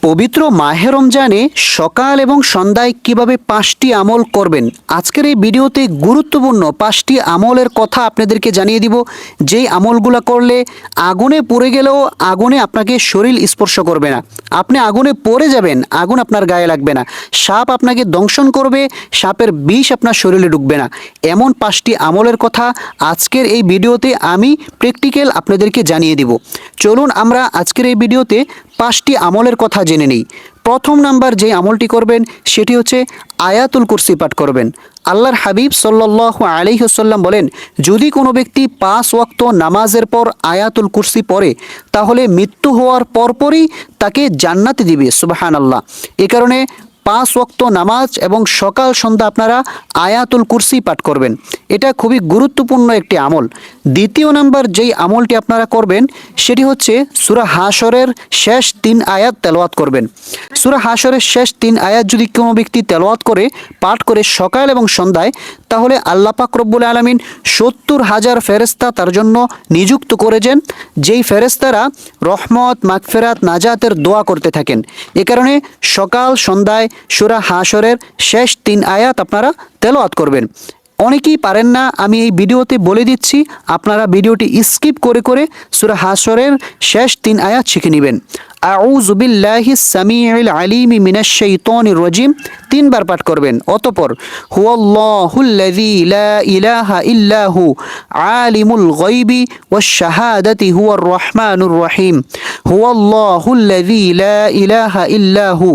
পবিত্র মাহে রমজানে সকাল এবং সন্ধ্যায় কিভাবে 5টি আমল করবেন, আজকের এই ভিডিওতে গুরুত্বপূর্ণ 5টি আমলের কথা আপনাদেরকে জানিয়ে দিব। যেই আমলগুলো করলে আগুনে পুড়ে গেলেও আগুনে আপনাকে শরীর স্পর্শ করবে না, আপনি আগুনে পড়ে যাবেন, আগুন আপনার গায়ে লাগবে না, সাপ আপনাকে দংশন করবে, সাপের বিষ আপনার শরীরে ঢুকবে না। এমন 5টি আমলের কথা আজকের এই ভিডিওতে আমি প্র্যাকটিক্যাল আপনাদেরকে জানিয়ে দিব। চলুন আমরা আজকের এই ভিডিওতে 5টি আমলের কথা জেনে নিই। প্রথম নাম্বার যে আমলটি করবেন সেটি হচ্ছে আয়াতুল কুরসি পাঠ করবেন। আল্লাহর হাবিব সাল্লাল্লাহু আলাইহি ওয়াসাল্লাম বলেন, যদি কোনো ব্যক্তি 5 ওয়াক্ত নামাজের পর আয়াতুল কুরসি পড়ে তাহলে মৃত্যু হওয়ার পরপরই তাকে জান্নাতে দিবে। সুবহানাল্লাহ। এ কারণে 5 ওয়াক্ত নামাজ এবং সকাল সন্ধ্যা আপনারা আয়াতুল কুরসি পাঠ করবেন, এটা খুবই গুরুত্বপূর্ণ একটি আমল। দ্বিতীয় নাম্বার যেই আমলটি আপনারা করবেন সেটি হচ্ছে সূরা হাশরের শেষ 3 আয়াত তেলাওয়াত করবেন। সূরা হাশরের শেষ 3 আয়াত যদি কোনো ব্যক্তি তেলাওয়াত করে পাঠ করে সকাল এবং সন্ধ্যায়, তাহলে আল্লাহ পাক রব্বুল আলামিন 70,000 ফেরেশতা তার জন্য নিযুক্ত করেছেন, যেই ফেরেশতারা রহমত, মাগফিরাত, নাজাতের দোয়া করতে থাকেন। এ কারণে সকাল সন্ধ্যায় সূরা হাশরের শেষ 3 আয়াত আপনারা তেলাওয়াত করবেন। অনেকেই পারেন না, আমি এই ভিডিওতে বলে দিচ্ছি, আপনারা ভিডিওটি স্কিপ করে করে সূরা হাশরের শেষ 3 আয়াত শিখে নেবেন। আউযু বিল্লাহিস সামিউল আলিম মিনাশ শাইতানির রাজিম 3 বার পাঠ করবেন। অতঃপর হুয়াল্লাহুল্লাযী লা ইলাহা ইল্লাহু আলিমুল গায়বি ওয়াশ শাহাদাতি হুয়ার রহমানুর রহিম। হুয়াল্লাহুল্লাযী লা ইলাহা ইল্লাহু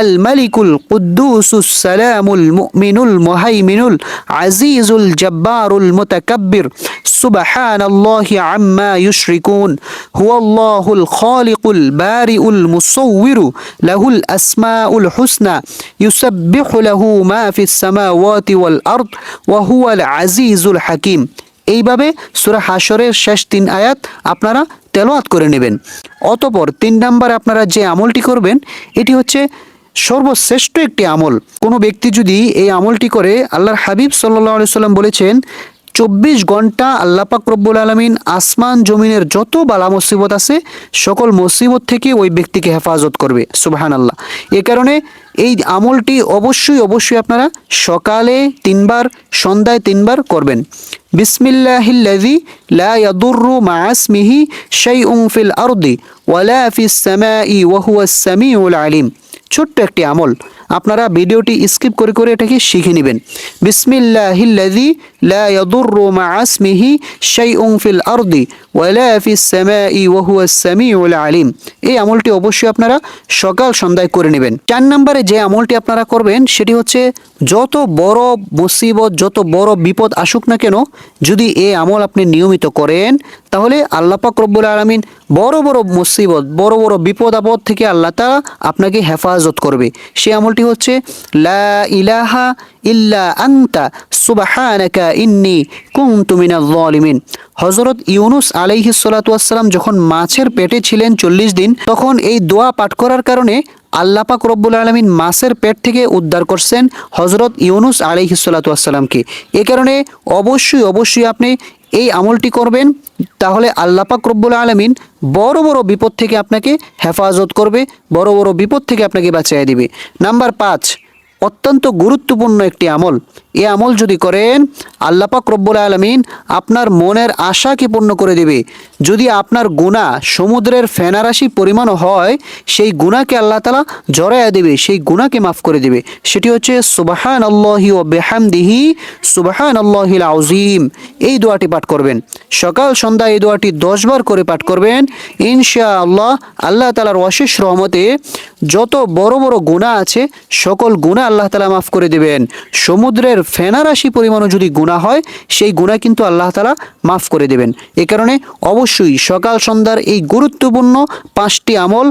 আল মালিকুল কুদ্দুসুস সালামুল মুমিনুল মুহাইমিনুল আজিজুল জব্বারুল মুতাকাব্বির সুবহানাল্লাহি আম্মা ইউশরিকুন। হুয়াল্লাহুল খালিকুল বারিউল মুসাউবিরু লাহুল আসমাউল হুসনা ইউসাব্বিহু লাহু মা ফিস সামাওয়াতি ওয়াল আরদ ওয়া হুয়াল আজিজুল হাকিম। এইভাবে সূরা হাশরের শেষ 3 আয়াত আপনারা তেলাওয়াত করে নেবেন। অতঃপর 3 নম্বরে আপনারা যে আমলটি করবেন এটি হচ্ছে সর্বশ্রেষ্ঠ একটি আমল। কোনো ব্যক্তি যদি এই আমলটি করে, আল্লাহর হাবিব সাল্লাল্লাহু আলাইহি সাল্লাম বলেছেন 24 ঘন্টা আল্লাহ পাক রব্বুল আলামিন আসমান জমিনের যত বালা মুসিবত আছে সকল মুসিবত থেকে ওই ব্যক্তিকে হেফাজত করবে। সুবহানাল্লাহ। এ কারণে এই আমলটি অবশ্যই আপনারা সকালে 3 বার, সন্ধ্যায় 3 বার করবেন। বিসমিল্লাহিল্লাযী লা ইয়াদুররু মা ইসমিহি শাইউন ফিল আরদি ওয়ালা ফিস সামাই ওয়া হুয়াস সামিউল আলিম। ছোট্ট একটি আমল, আপনারা ভিডিওটি স্কিপ করে করে এটাকে শিখে নেবেন। বিসমিল্লাহিল্লাযী লা ইয়াদুররু মা ইসমিহি শাইউন ফিল আরদি ওয়ালা ফিস সামাই ওয়া হুয়াস সামিউল আলিম। এই আমলটি অবশ্যই আপনারা সকাল সন্ধ্যায় করে নেবেন। 4 নম্বরে যে আমলটি আপনারা করবেন সেটি হচ্ছে যত বড় মুসিবত, যত বড় বিপদ আসুক না কেন, যদি এই আমল আপনি নিয়মিত করেন তাহলে আল্লাহ পাক রব্বুল আলামিন বড় বড় মুসিবত, বড় বড় বিপদ আপদ থেকে আল্লাহ তাআলা আপনাকে হেফাজত করবে। সেই আমলটি হচ্ছে লা ইলাহা ইল্লা আনতা সুবহানাকা ইন্নী কুনতু মিনাজ জালিমিন। হযরত ইউনুস আলাইহিস সালাতু ওয়াস সালাম যখন মাছের পেটে ছিলেন 40 দিন, তখন এই দোয়া পাঠ করার কারণে আল্লাহ পাক রব্বুল আলামিন মাছের পেট থেকে উদ্ধার করছেন হযরত ইউনুস আলাইহিস সালাতু ওয়াস সালামকে। এই কারণে অবশ্যই আপনি এই আমলটি করবেন, তাহলে আল্লাহ পাক রব্বুল আলামিন বড় বড় বিপদ থেকে আপনাকে হেফাজত করবে, বড় বড় বিপদ থেকে আপনাকে বাঁচিয়ে দিবে। নাম্বার 5, অত্যন্ত গুরুত্বপূর্ণ একটি আমল। এই আমল যদি করেন আল্লাহ পাক রব্বুল আলামিন আপনার মনের আশাকে পূর্ণ করে দেবে। যদি আপনার গুনাহ সমুদ্রের ফেনারাশি পরিমাণ হয়, সেই গুনাহকে আল্লাহ তাআলা জড়ায়া দেবে, সেই গুনাহকে মাফ করে দেবে। সেটি হচ্ছে সুবহানাল্লাহি ওয়া বিহামদিহি সুবহানাল্লাহিল আযীম। এই দোয়াটি পাঠ করবেন সকাল সন্ধ্যা, এই দোয়াটি 10 বার করে পাঠ করবেন। ইনশাআল্লাহ আল্লাহ তাআলার অশেষ রহমতে যত বড় বড় গুনাহ আছে সকল গুনাহ আল্লাহ তাআলা মাফ করে দেবেন। সমুদ্রের ফেনারাশি পরিমাণও যদি গুনাহ হয়, সেই গুনাহ কিন্তু আল্লাহ তাআলা মাফ করে দেবেন। এ কারণে অবশ্যই সকাল সন্ধ্যার এই গুরুত্বপূর্ণ 5টি আমল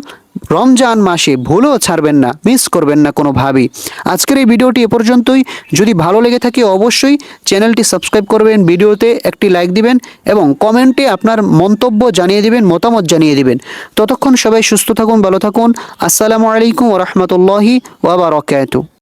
রমজান মাসে ভুলেও ছাড়বেন না, মিস করবেন না কোনোভাবেই। আজকের এই ভিডিওটি এ পর্যন্তই। যদি ভালো লেগে থাকে অবশ্যই চ্যানেলটি সাবস্ক্রাইব করবেন, ভিডিওতে একটি লাইক দিবেন এবং কমেন্টে আপনার মন্তব্য জানিয়ে দিবেন, মতামত জানিয়ে দিবেন। ততক্ষণ সবাই সুস্থ থাকুন, ভালো থাকুন। আসসালামু আলাইকুম ওয়া রাহমাতুল্লাহি ওয়া বারাকাতুহু।